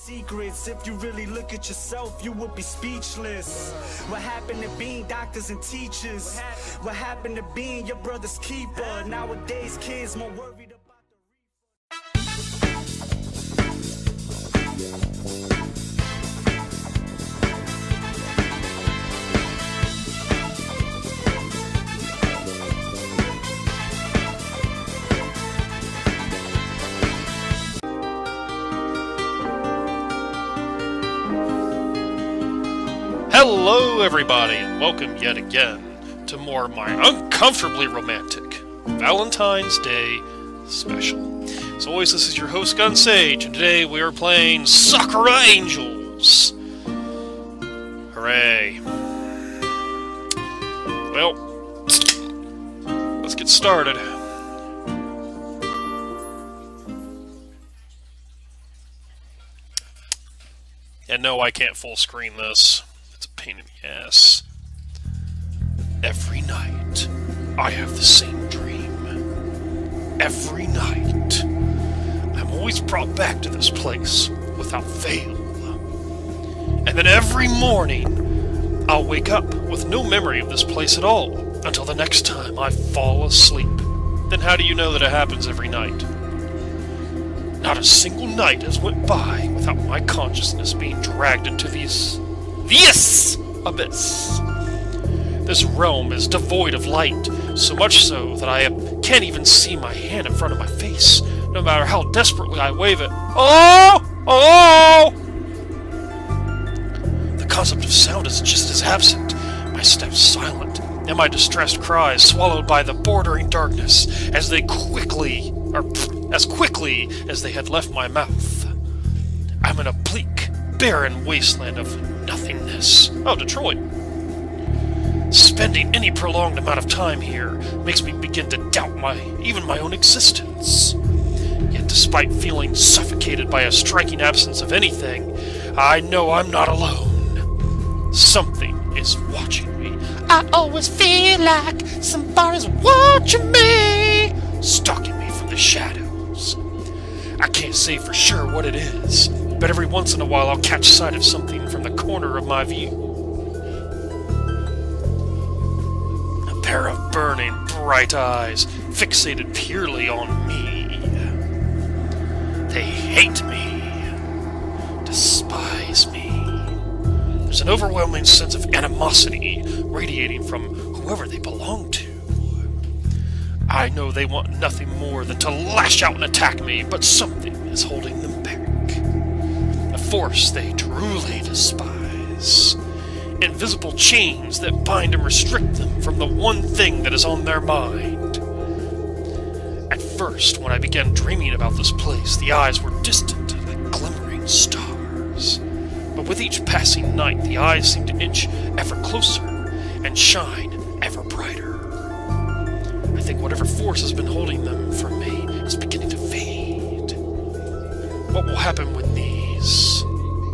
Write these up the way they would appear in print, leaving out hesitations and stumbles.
secrets. If you really look at yourself, you would be speechless. What happened to being doctors and teachers? What happened to being your brother's keeper? Nowadays kids more worried about Hello everybody, and welcome yet again to more of my Uncomfortably Romantic Valentine's Day special. As always, this is your host Gunsage, and today we are playing Sakura Angels. Hooray. Well, let's get started. And no, I can't full screen this. It's a pain in the ass. Every night, I have the same dream. Every night, I'm always brought back to this place without fail. And then every morning, I'll wake up with no memory of this place at all until the next time I fall asleep. Then how do you know that it happens every night? Not a single night has went by without my consciousness being dragged into this abyss. This realm is devoid of light, so much so that I can't even see my hand in front of my face, no matter how desperately I wave it. Oh! Oh! The concept of sound is just as absent, my steps silent, and my distressed cries swallowed by the bordering darkness as quickly as they had left my mouth. I'm in a bleak, barren wasteland of nothingness. Oh, Detroit. Spending any prolonged amount of time here makes me begin to doubt even my own existence. Yet despite feeling suffocated by a striking absence of anything, I know I'm not alone. Something is watching me. I always feel like somebody's watching me, stalking me from the shadows. I can't say for sure what it is, but every once in a while I'll catch sight of something from the corner of my view. A pair of burning, bright eyes fixated purely on me. They hate me, despise me. There's an overwhelming sense of animosity radiating from whoever they belong to. I know they want nothing more than to lash out and attack me, but something is holding them back. A force they truly despise. Invisible chains that bind and restrict them from the one thing that is on their mind. At first, when I began dreaming about this place, the eyes were distant, like glimmering stars. But with each passing night, the eyes seemed to inch ever closer and shine ever brighter. I think whatever force has been holding them from me is beginning to fade. What will happen when these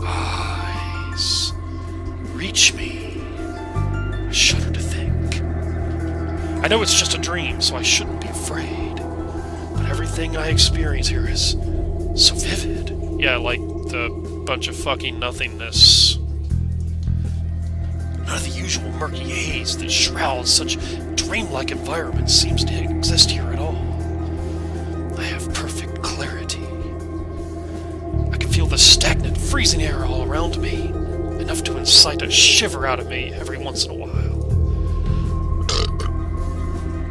eyes reach me? I shudder to think. I know it's just a dream, so I shouldn't be afraid. But everything I experience here is so vivid. Yeah, like the bunch of fucking nothingness. None of the usual murky haze that shrouds such dreamlike environment seems to exist here at all. I have perfect clarity. I can feel the stagnant, freezing air all around me, enough to incite a shiver out of me every once in a while.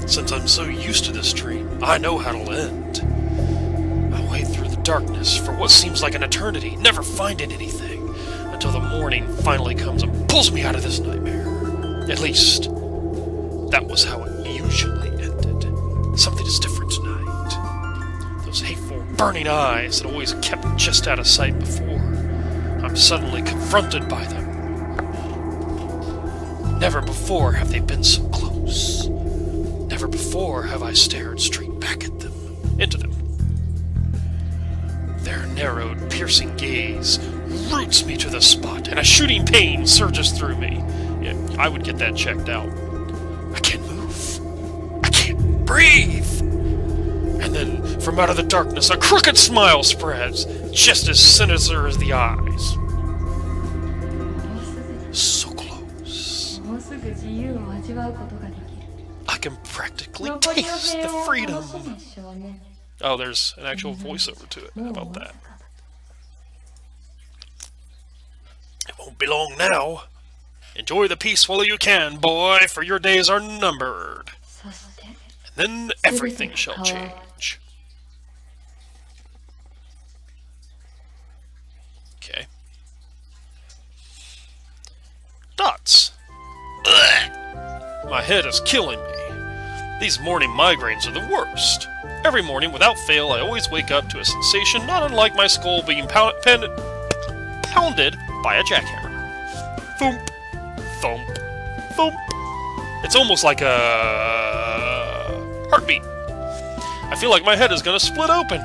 Since I'm so used to this dream, I know how it'll end. I wade through the darkness for what seems like an eternity, never finding anything, until the morning finally comes and pulls me out of this nightmare. At least, that was how it usually ended. Something is different tonight. Those hateful, burning eyes that always kept just out of sight before, I'm suddenly confronted by them. Never before have they been so close. Never before have I stared straight back at them, into them. Their narrowed, piercing gaze roots me to the spot, and a shooting pain surges through me. Yeah, I would get that checked out. I can't move. I can't breathe. And then, from out of the darkness, a crooked smile spreads. just as sinister as the eyes. So close. I can practically taste the freedom. Oh, there's an actual voiceover to it. How about that? It won't be long now. Enjoy the peace while you can, boy, for your days are numbered. And then everything shall change. Okay. Dots. Ugh. My head is killing me. These morning migraines are the worst. Every morning, without fail, I always wake up to a sensation not unlike my skull being pounded by a jackhammer. Thump, thump, thump. It's almost like a heartbeat. I feel like my head is going to split open.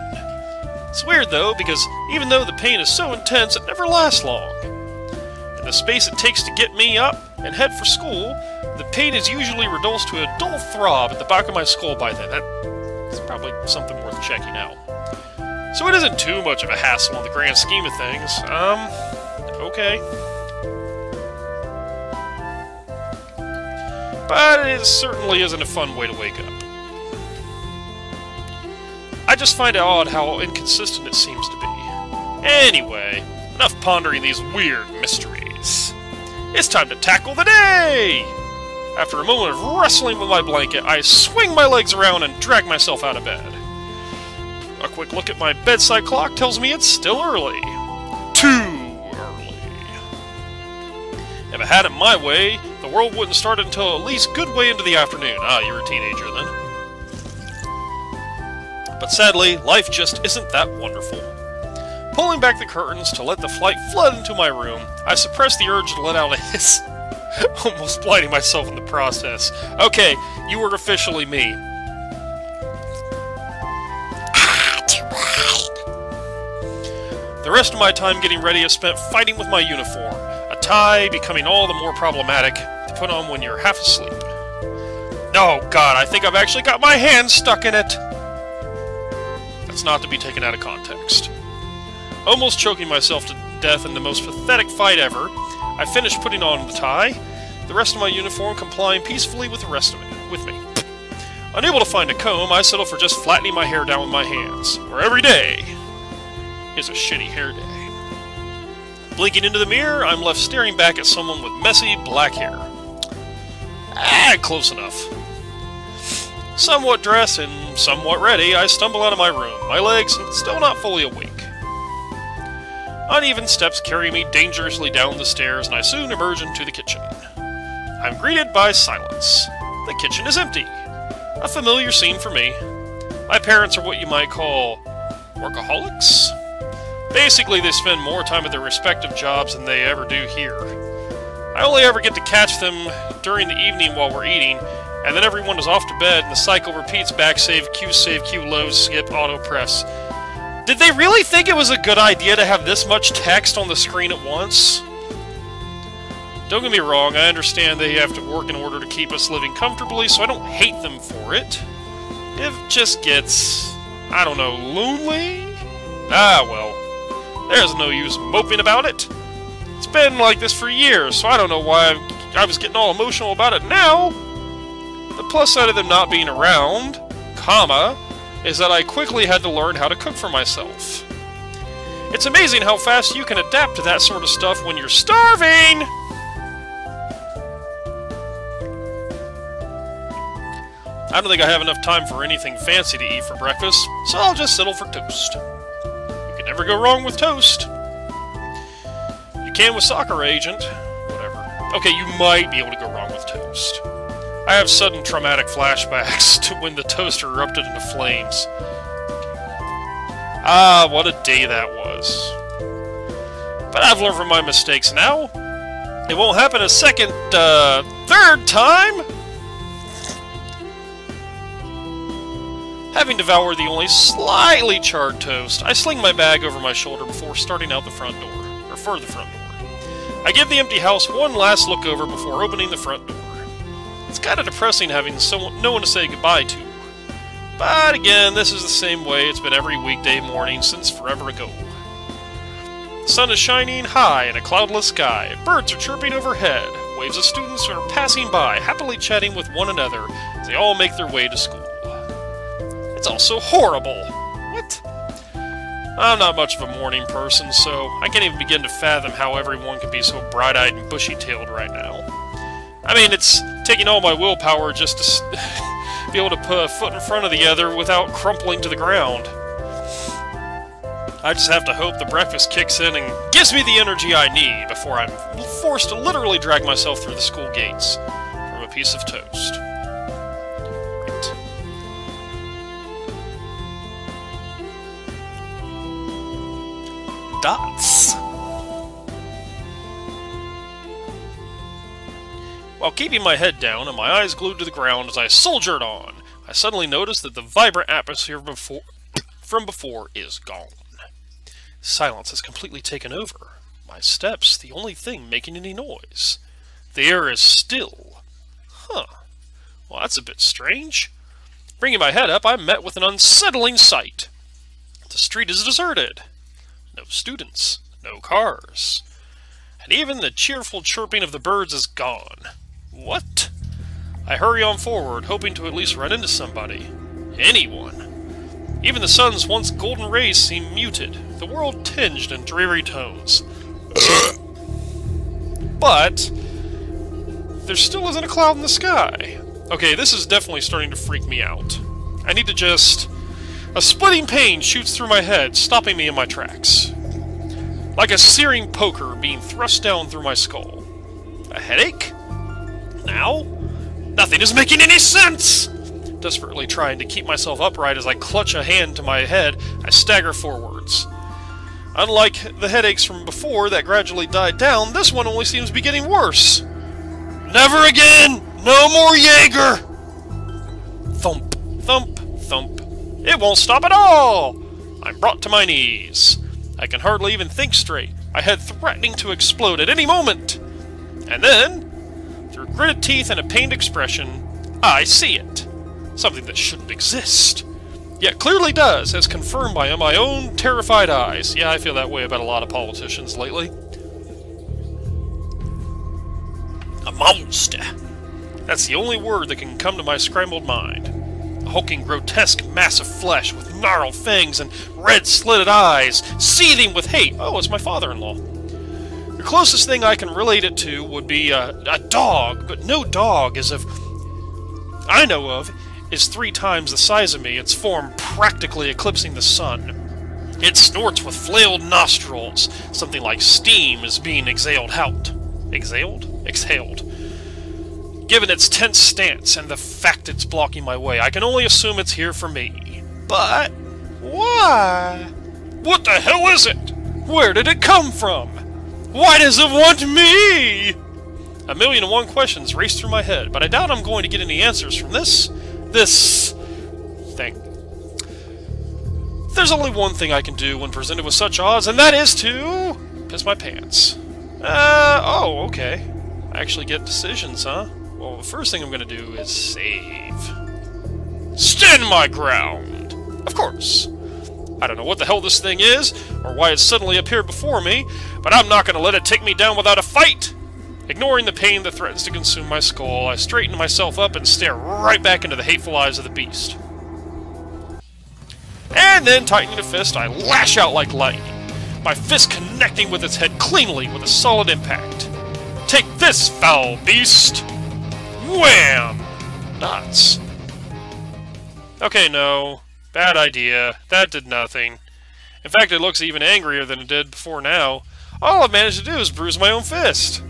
It's weird, though, because even though the pain is so intense, it never lasts long. In the space it takes to get me up and head for school, the pain is usually reduced to a dull throb at the back of my skull by then. That's probably something worth checking out. So it isn't too much of a hassle in the grand scheme of things. Okay. But it certainly isn't a fun way to wake up. I just find it odd how inconsistent it seems to be. Anyway, enough pondering these weird mysteries. It's time to tackle the day! After a moment of wrestling with my blanket, I swing my legs around and drag myself out of bed. A quick look at my bedside clock tells me it's still early. Too early. If I had it my way, the world wouldn't start until at least good way into the afternoon. Ah, you're a teenager then. But sadly, life just isn't that wonderful. Pulling back the curtains to let the light flood into my room, I suppress the urge to let out a hiss, almost blinding myself in the process. Okay, you were officially me. Too bright. The rest of my time getting ready is spent fighting with my uniform, a tie becoming all the more problematic to put on when you're half asleep. Oh god, I think I've actually got my hand stuck in it! That's not to be taken out of context. Almost choking myself to death in the most pathetic fight ever, I finished putting on the tie, the rest of my uniform complying peacefully with the rest of it, with me. Unable to find a comb, I settle for just flattening my hair down with my hands, where every day is a shitty hair day. Blinking into the mirror, I'm left staring back at someone with messy black hair. Ah, close enough. Somewhat dressed and somewhat ready, I stumble out of my room, my legs still not fully awake. Uneven steps carry me dangerously down the stairs, and I soon emerge into the kitchen. I'm greeted by silence. The kitchen is empty. A familiar scene for me. My parents are what you might call workaholics. Basically, they spend more time at their respective jobs than they ever do here. I only ever get to catch them during the evening while we're eating, and then everyone is off to bed, and the cycle repeats back, save, Q, load, skip, auto, press. Did they really think it was a good idea to have this much text on the screen at once? Don't get me wrong, I understand they have to work in order to keep us living comfortably, so I don't hate them for it. It just gets, I don't know, lonely? Ah, well, there's no use moping about it. It's been like this for years, so I don't know why I was getting all emotional about it now. The plus side of them not being around, comma, is that I quickly had to learn how to cook for myself. It's amazing how fast you can adapt to that sort of stuff when you're starving! I don't think I have enough time for anything fancy to eat for breakfast, so I'll just settle for toast. You can never go wrong with toast. You can with Sakura Agent. Whatever. Okay, you might be able to go wrong with toast. I have sudden traumatic flashbacks to when the toaster erupted into flames. Ah, what a day that was. But I've learned from my mistakes now. It won't happen a second, third time! Having devoured the only slightly charred toast, I sling my bag over my shoulder before starting out the front door, or for the front door. I give the empty house one last look over before opening the front door. It's kind of depressing having no one to say goodbye to. But again, this is the same way it's been every weekday morning since forever ago. The sun is shining high in a cloudless sky. Birds are chirping overhead. Waves of students are passing by, happily chatting with one another as they all make their way to school. It's all so horrible. What? I'm not much of a morning person, so I can't even begin to fathom how everyone can be so bright-eyed and bushy-tailed right now. I mean, it's taking all my willpower just to be able to put a foot in front of the other without crumpling to the ground. I just have to hope the breakfast kicks in and gives me the energy I need before I'm forced to literally drag myself through the school gates from a piece of toast. Right. Dots. While keeping my head down and my eyes glued to the ground as I soldiered on, I suddenly noticed that the vibrant atmosphere from before is gone. Silence has completely taken over. My steps, the only thing making any noise. The air is still. Huh. Well, that's a bit strange. Bringing my head up, I'm met with an unsettling sight. The street is deserted. No students, no cars. And even the cheerful chirping of the birds is gone. What? I hurry on forward, hoping to at least run into somebody. Anyone. Even the sun's once golden rays seem muted, the world tinged in dreary tones. But there still isn't a cloud in the sky. Okay, this is definitely starting to freak me out. I need to just... A splitting pain shoots through my head, stopping me in my tracks. Like a searing poker being thrust down through my skull. A headache? Now? Nothing is making any sense! Desperately trying to keep myself upright as I clutch a hand to my head, I stagger forwards. Unlike the headaches from before that gradually died down, this one only seems to be getting worse. Never again! No more Jaeger! Thump, thump, thump. It won't stop at all! I'm brought to my knees. I can hardly even think straight, my head threatening to explode at any moment. And then, through gritted teeth and a pained expression, I see it. Something that shouldn't exist. Yet clearly does, as confirmed by my own terrified eyes. Yeah, I feel that way about a lot of politicians lately. A monster. That's the only word that can come to my scrambled mind. A hulking, grotesque mass of flesh with gnarled fangs and red slitted eyes, seething with hate. Oh, it's my father-in-law. The closest thing I can relate it to would be a dog, but no dog I know of is 3 times the size of me, its form practically eclipsing the sun. It snorts with flailed nostrils. Something like steam is being exhaled out. Exhaled? Exhaled. Given its tense stance and the fact it's blocking my way, I can only assume it's here for me. But why? What the hell is it? Where did it come from? Why does it want me? 1,000,001 questions race through my head, but I doubt I'm going to get any answers from this thing. There's only one thing I can do when presented with such odds, and that is to piss my pants. Oh, okay. I actually get decisions, huh? Well, the first thing I'm gonna do is save. Stand my ground! Of course. I don't know what the hell this thing is, or why it suddenly appeared before me, but I'm not gonna let it take me down without a fight! Ignoring the pain that threatens to consume my skull, I straighten myself up and stare right back into the hateful eyes of the beast. And then, tightening a fist, I lash out like lightning, my fist connecting with its head cleanly with a solid impact. Take this, foul beast! Wham! Nuts. Okay, no. Bad idea. That did nothing. In fact, it looks even angrier than it did before now. All I've managed to do is bruise my own fist.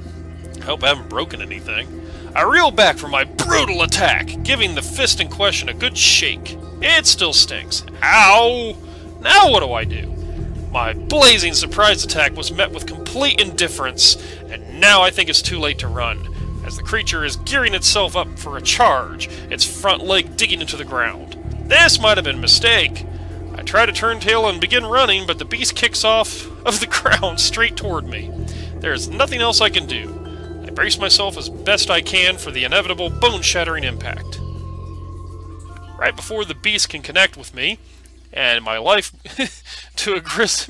I hope I haven't broken anything. I reel back from my brutal attack, giving the fist in question a good shake. It still stinks. Ow! Now what do I do? My blazing surprise attack was met with complete indifference, and now I think it's too late to run, as the creature is gearing itself up for a charge, its front leg digging into the ground. This might have been a mistake. I try to turn tail and begin running, but the beast kicks off of the ground straight toward me. There is nothing else I can do. I brace myself as best I can for the inevitable bone-shattering impact. Right before the beast can connect with me, and my life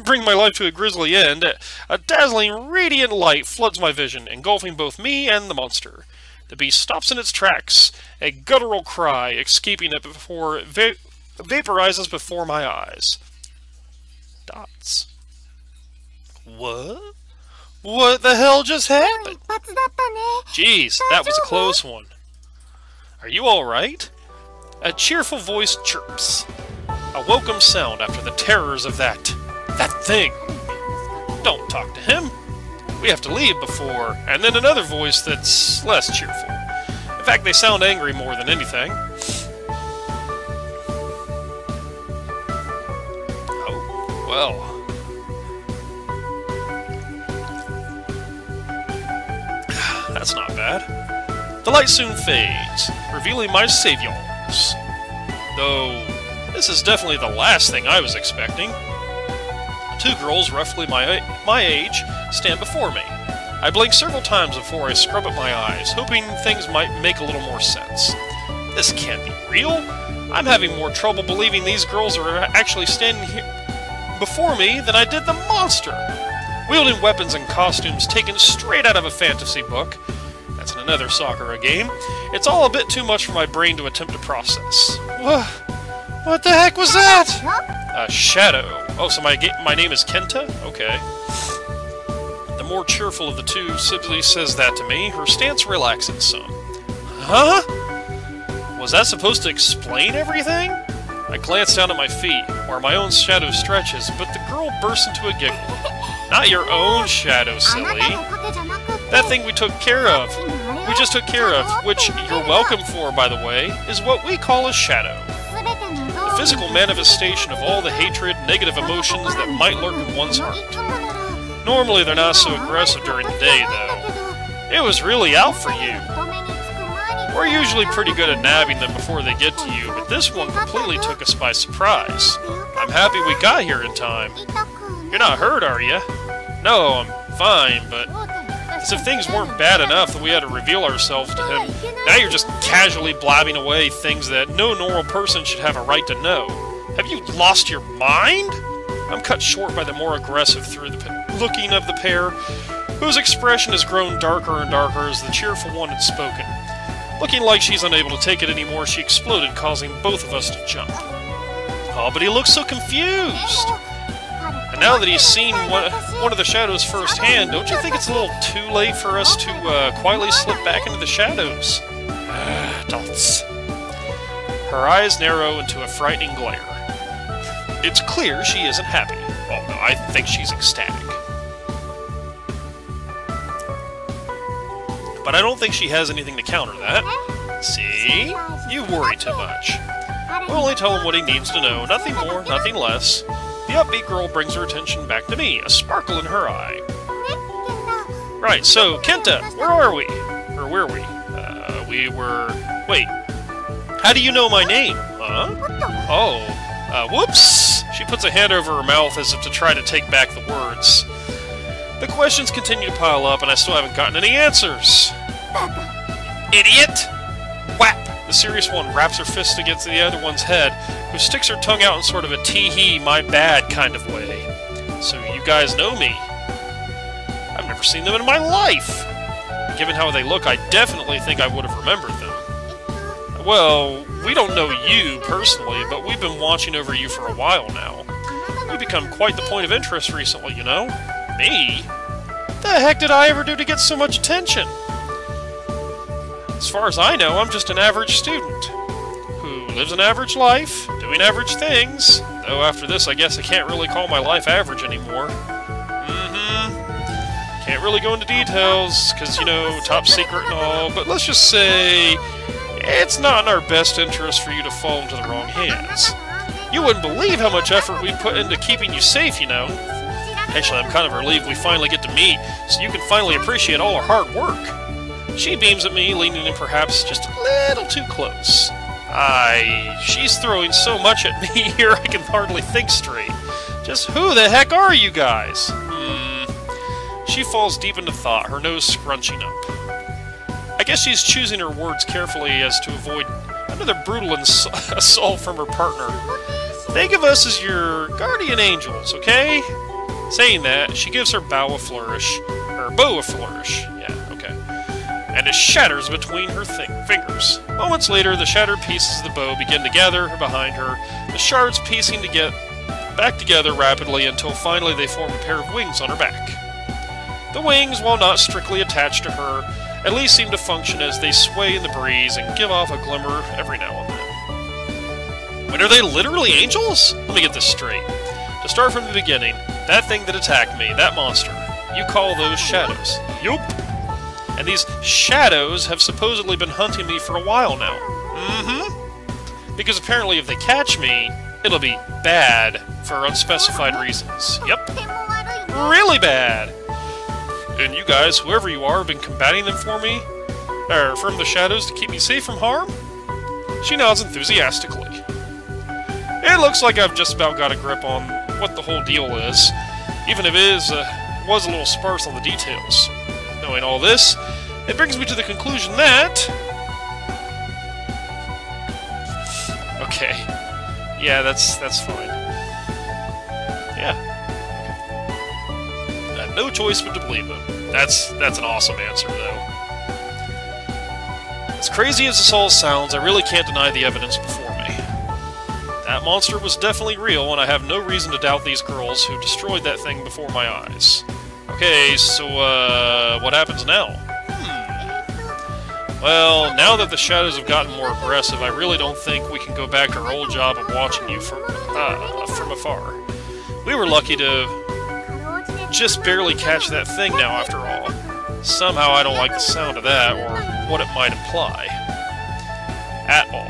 bring my life to a grisly end, a dazzling, radiant light floods my vision, engulfing both me and the monster. The beast stops in its tracks, a guttural cry escaping it before it vaporizes before my eyes. Dots. What? What the hell just happened? Jeez, that was a close one. Are you alright? A cheerful voice chirps. A welcome sound after the terrors of that thing. Don't talk to him. We have to leave before, and then another voice that's less cheerful. In fact, they sound angry more than anything. Oh, well. That's not bad. The light soon fades, revealing my saviors. Though, this is definitely the last thing I was expecting. Two girls roughly my age stand before me. I blink several times before I scrub at my eyes, hoping things might make a little more sense. This can't be real. I'm having more trouble believing these girls are actually standing here before me than I did the monster. Wielding weapons and costumes taken straight out of a fantasy book. That's in another Sakura game. It's all a bit too much for my brain to attempt to process. What the heck was that? A shadow. Oh, so my name is Kenta? Okay. The more cheerful of the two simply says that to me, her stance relaxing some. Huh? Was that supposed to explain everything? I glance down at my feet, where my own shadow stretches, but the girl bursts into a giggle. Not your own shadow, silly. That thing we took care of. We just took care of, which you're welcome for, by the way, is what we call a shadow. The physical manifestation of all the hatred, negative emotions that might lurk in one's heart. Normally they're not so aggressive during the day, though. It was really out for you. We're usually pretty good at nabbing them before they get to you, but this one completely took us by surprise. I'm happy we got here in time. You're not hurt, are you? No, I'm fine, but as if things weren't bad enough that we had to reveal ourselves to him, now you're just casually blabbing away things that no normal person should have a right to know. Have you lost your mind? I'm cut short by the more aggressive looking of the pair, whose expression has grown darker and darker as the cheerful one had spoken. Looking like she's unable to take it anymore, she exploded, causing both of us to jump. Oh, but he looks so confused! And now that he's seen one of the shadows firsthand, don't you think it's a little too late for us to quietly slip back into the shadows? Dots. Her eyes narrow into a frightening glare. It's clear she isn't happy. Oh no, I think she's ecstatic. But I don't think she has anything to counter that. See? You worry too much. We'll only tell him what he needs to know, nothing more, nothing less. The upbeat girl brings her attention back to me, a sparkle in her eye. Right, so, Kenta, where are we? Or were we? We were... Wait. How do you know my name? Huh? Oh. Whoops! She puts a hand over her mouth as if to try to take back the words. The questions continue to pile up, and I still haven't gotten any answers. Idiot! Whap! The serious one wraps her fist against the other one's head, who sticks her tongue out in sort of a tee-hee, my bad kind of way. So you guys know me. I've never seen them in my life. Given how they look, I definitely think I would have remembered them. Well, we don't know you personally, but we've been watching over you for a while now. You've become quite the point of interest recently, you know? Me? The heck did I ever do to get so much attention? As far as I know, I'm just an average student who lives an average life, doing average things. Though after this, I guess I can't really call my life average anymore. Can't really go into details, because, you know, top secret and all, but let's just say it's not in our best interest for you to fall into the wrong hands. You wouldn't believe how much effort we put into keeping you safe, you know. Actually, I'm kind of relieved we finally get to meet, so you can finally appreciate all our hard work. She beams at me, leaning in perhaps just a little too close. She's throwing so much at me here I can hardly think straight. Just who the heck are you guys? She falls deep into thought, her nose scrunching up. I guess she's choosing her words carefully as to avoid another brutal assault from her partner. Think of us as your guardian angels, okay? Saying that, she gives her bow a flourish. Or bow a flourish. Yeah, okay. And it shatters between her fingers. Moments later, the shattered pieces of the bow begin to gather behind her, the shards piecing to get back together rapidly until finally they form a pair of wings on her back. The wings, while not strictly attached to her, at least seem to function as they sway in the breeze and give off a glimmer every now and then. Wait, are they literally angels? Let me get this straight. To start from the beginning, that thing that attacked me, that monster, you call those shadows. Yup. And these shadows have supposedly been hunting me for a while now. Mm-hmm. Because apparently if they catch me, it'll be bad for unspecified reasons. Yep. Really bad. And you guys, whoever you are, have been combating them for me? Or from the shadows to keep me safe from harm? She nods enthusiastically. It looks like I've just about got a grip on what the whole deal is, even if it was a little sparse on the details. Knowing all this, it brings me to the conclusion that... Okay. Yeah, that's fine. Yeah. I had no choice but to believe him. That's an awesome answer, though. As crazy as this all sounds, I really can't deny the evidence before me. That monster was definitely real, and I have no reason to doubt these girls who destroyed that thing before my eyes. Okay, so, what happens now? Well, now that the shadows have gotten more aggressive, I really don't think we can go back to our old job of watching you from afar. We were lucky to just barely catch that thing now, after all. Somehow I don't like the sound of that, or what it might imply. At all.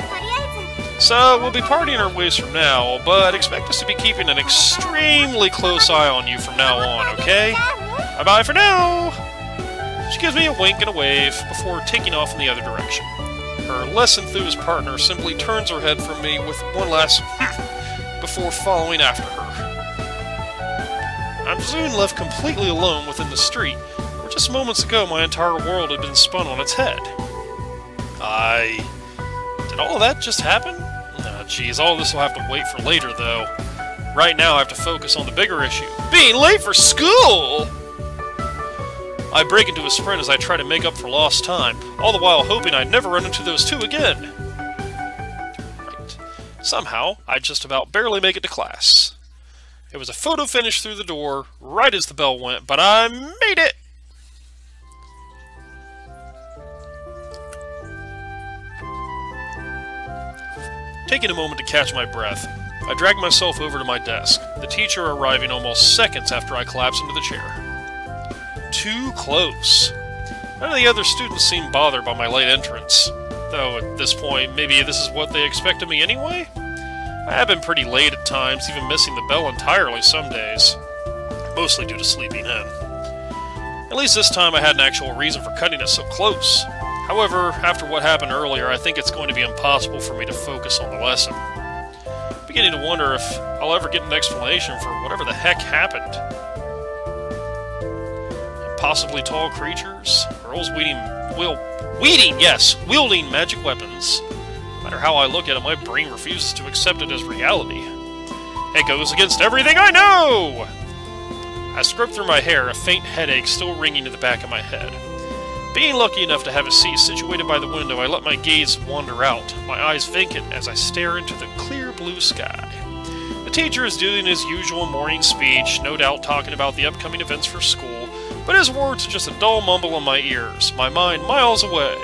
So, we'll be parting our ways from now, but expect us to be keeping an extremely close eye on you from now on, okay? Bye-bye for now! She gives me a wink and a wave before taking off in the other direction. Her less enthused partner simply turns her head from me with one last before following after her. I'm soon left completely alone within the street, where just moments ago my entire world had been spun on its head. Did all of that just happen? Geez, all this will have to wait for later, though. Right now I have to focus on the bigger issue. Being late for school! I break into a sprint as I try to make up for lost time, all the while hoping I'd never run into those two again. Right. Somehow, I just about barely make it to class. It was a photo finish through the door, right as the bell went, but I made it! Taking a moment to catch my breath, I drag myself over to my desk, the teacher arriving almost seconds after I collapse into the chair. Too close. None of the other students seem bothered by my late entrance, though at this point, maybe this is what they expect of me anyway? I have been pretty late at times, even missing the bell entirely some days, mostly due to sleeping in. At least this time I had an actual reason for cutting it so close. However, after what happened earlier, I think it's going to be impossible for me to focus on the lesson. I'm beginning to wonder if I'll ever get an explanation for whatever the heck happened. Possibly tall creatures, girls wielding magic weapons. No matter how I look at it, my brain refuses to accept it as reality. It goes against everything I know! I scrub through my hair, a faint headache still ringing in the back of my head. Being lucky enough to have a seat situated by the window, I let my gaze wander out, my eyes vacant as I stare into the clear blue sky. The teacher is doing his usual morning speech, no doubt talking about the upcoming events for school, but his words are just a dull mumble in my ears, my mind miles away.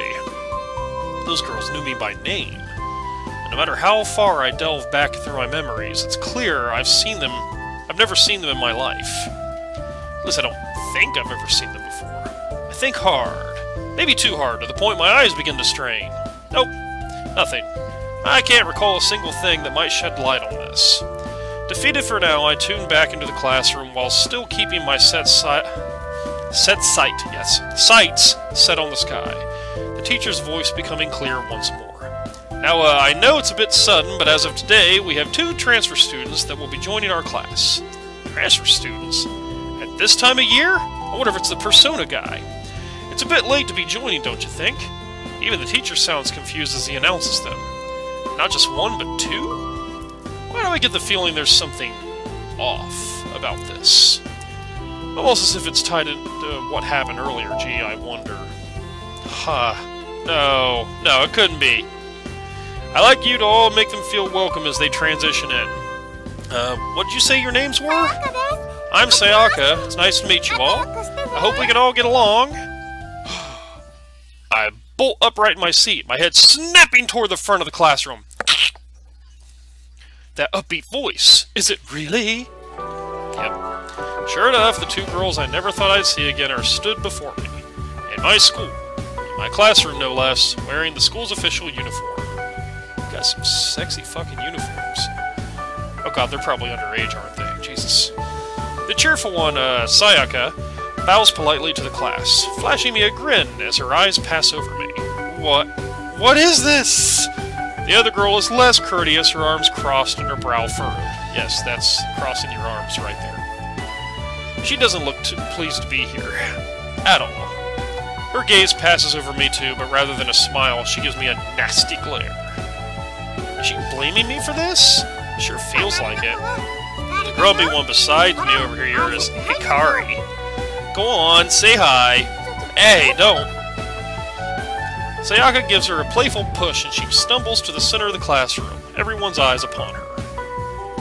Those girls knew me by name, and no matter how far I delve back through my memories, it's clear I've never seen them in my life. At least I don't think I've ever seen them before. I think hard. Maybe too hard, to the point my eyes begin to strain. Nope, nothing. I can't recall a single thing that might shed light on this. Defeated for now, I tune back into the classroom while still keeping my sights set on the sky, the teacher's voice becoming clear once more. Now, I know it's a bit sudden, but as of today, we have 2 transfer students that will be joining our class. Transfer students? At this time of year? I wonder if it's the Persona guy. It's a bit late to be joining, don't you think? Even the teacher sounds confused as he announces them. Not just 1, but 2? Why do I get the feeling there's something off about this? Almost as if it's tied into what happened earlier. Gee, I wonder. No, it couldn't be. I like you to all make them feel welcome as they transition in. What did you say your names were? I'm Sayaka. It's nice to meet you all. I hope we can all get along. I bolt upright in my seat, my head snapping toward the front of the classroom. That upbeat voice. Is it really? Yep. Sure enough, the two girls I never thought I'd see again are stood before me. In my school. In my classroom, no less, wearing the school's official uniform. Got some sexy fucking uniforms. Oh god, they're probably underage, aren't they? Jesus. The cheerful one, Sayaka, bows politely to the class, flashing me a grin as her eyes pass over me. What is this? The other girl is less courteous, her arms crossed and her brow furrowed. Yes, that's crossing your arms right there. She doesn't look too pleased to be here. At all. Her gaze passes over me too, but rather than a smile, she gives me a nasty glare. Is she blaming me for this? Sure feels like it. The grumpy one beside me over here is Hikari. Go on, say hi. Hey, don't. Sayaka gives her a playful push and she stumbles to the center of the classroom, everyone's eyes upon her.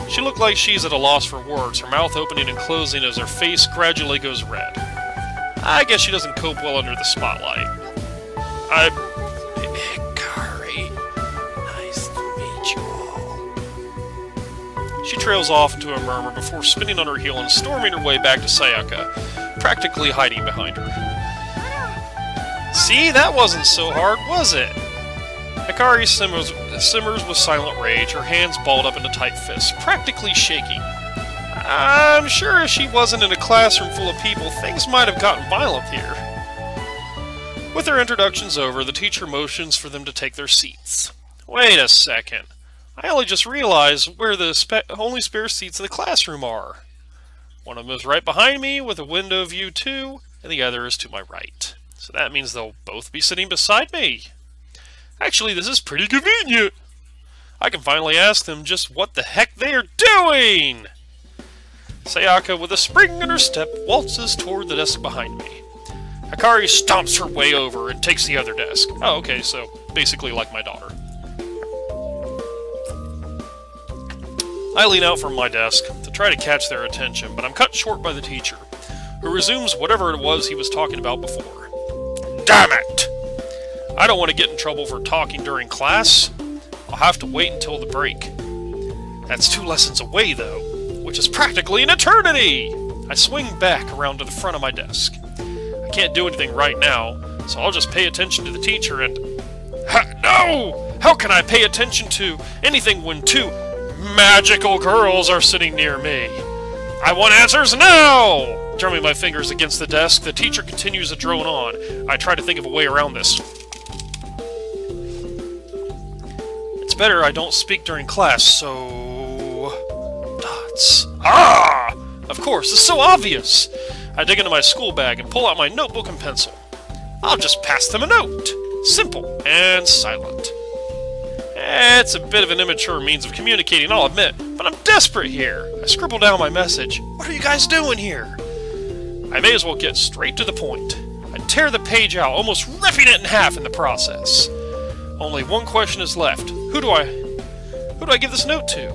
She looked like she's at a loss for words, her mouth opening and closing as her face gradually goes red. I guess she doesn't cope well under the spotlight. Hikari, nice to meet you all. She trails off into a murmur before spinning on her heel and storming her way back to Sayaka, practically hiding behind her. See, that wasn't so hard, was it? Hikari simmers with silent rage, her hands balled up into tight fists, practically shaking. I'm sure if she wasn't in a classroom full of people, things might have gotten violent here. With their introductions over, the teacher motions for them to take their seats. Wait a second. I only just realized where the only spare seats in the classroom are. One of them is right behind me, with a window view too, and the other is to my right. So that means they'll both be sitting beside me. Actually, this is pretty convenient. I can finally ask them just what the heck they are doing! Sayaka, with a spring in her step, waltzes toward the desk behind me. Hikari stomps her way over and takes the other desk. Oh, okay, so basically like my daughter. I lean out from my desk to try to catch their attention, but I'm cut short by the teacher, who resumes whatever it was he was talking about before. Damn it! I don't want to get in trouble for talking during class. I'll have to wait until the break. That's 2 lessons away, though, which is practically an eternity! I swing back around to the front of my desk. I can't do anything right now, so I'll just pay attention to the teacher and... No! How can I pay attention to anything when 2 magical girls are sitting near me? I want answers now! Drumming my fingers against the desk, the teacher continues to drone on. I try to think of a way around this. It's better I don't speak during class, so... Dots. Ah! Of course, it's so obvious! I dig into my school bag and pull out my notebook and pencil. I'll just pass them a note. Simple and silent. It's a bit of an immature means of communicating, I'll admit, but I'm desperate here. I scribble down my message. What are you guys doing here? I may as well get straight to the point. I tear the page out, almost ripping it in half in the process. Only one question is left. Who do I give this note to?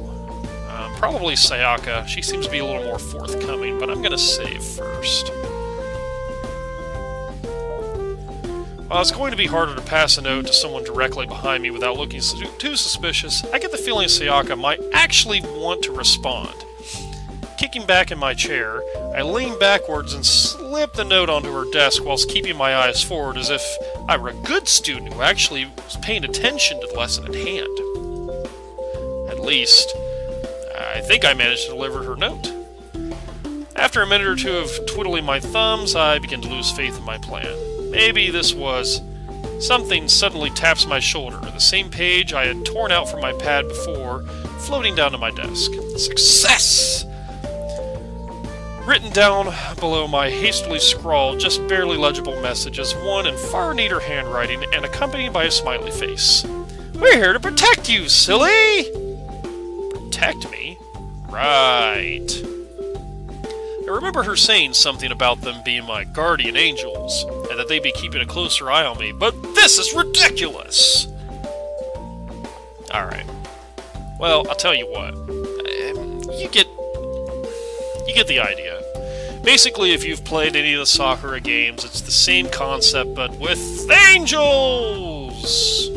Probably Sayaka. She seems to be a little more forthcoming, but I'm gonna save first. While it's going to be harder to pass a note to someone directly behind me without looking too suspicious, I get the feeling Sayaka might actually want to respond. Kicking back in my chair, I lean backwards and slip the note onto her desk whilst keeping my eyes forward as if I were a good student who actually was paying attention to the lesson at hand. At least, I think I managed to deliver her note. After a minute or two of twiddling my thumbs, I begin to lose faith in my plan. Maybe this was... Something suddenly taps my shoulder, the same page I had torn out from my pad before, floating down to my desk. Success! Written down below my hastily scrawled, just barely legible message is one in far neater handwriting and accompanied by a smiley face. We're here to protect you, silly! Protect protect me? Right. I remember her saying something about them being my guardian angels, and that they'd be keeping a closer eye on me, but this is ridiculous! Alright. Well, I'll tell you what. You get the idea. Basically, if you've played any of the Sakura games, it's the same concept, but with angels!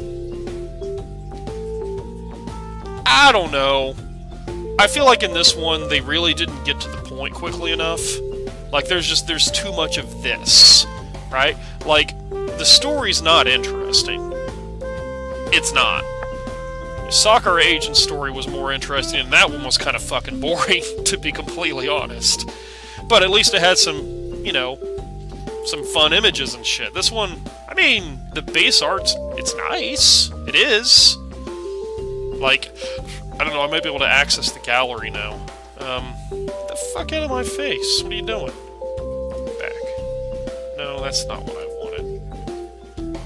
I don't know. I feel like in this one, they really didn't get to the point quickly enough. Like, there's too much of this, right? Like, the story's not interesting. It's not. Sakura Angels' story was more interesting, and that one was kind of fucking boring, to be completely honest. But at least it had some, you know, some fun images and shit. This one, I mean, the base art's, it's nice. It is. Like, I don't know, I might be able to access the gallery now. Get the fuck out of my face. What are you doing? Back. No, that's not what I wanted.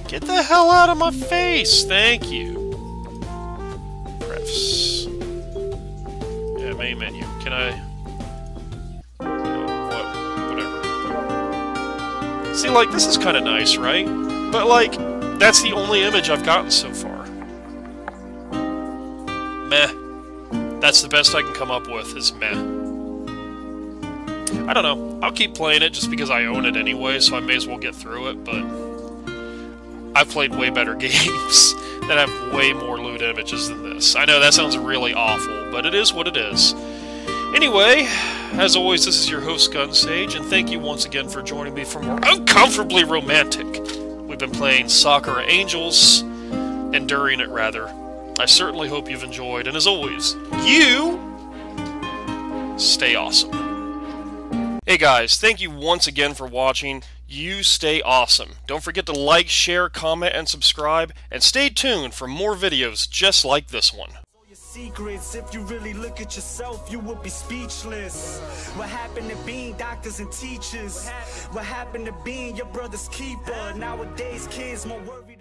Get the hell out of my face! Thank you. Refs. Yeah, main menu. Can I... whatever. See, like, this is kind of nice, right? But, like, that's the only image I've gotten so far. Meh. That's the best I can come up with, is meh. I don't know. I'll keep playing it just because I own it anyway, so I may as well get through it, but... I've played way better games that have way more lewd images than this. I know that sounds really awful, but it is what it is. Anyway, as always, this is your host, Gunsage, and thank you once again for joining me for more Uncomfortably Romantic. We've been playing Sakura Angels, enduring it, rather. I certainly hope you've enjoyed, and as always, you stay awesome. Hey guys, thank you once again for watching. You stay awesome. Don't forget to like, share, comment, and subscribe, and stay tuned for more videos just like this one. Secrets, if you really look at yourself, you would be speechless. What happened to being doctors and teachers? What happened to being your brother's keeper? Nowadays, kids more worried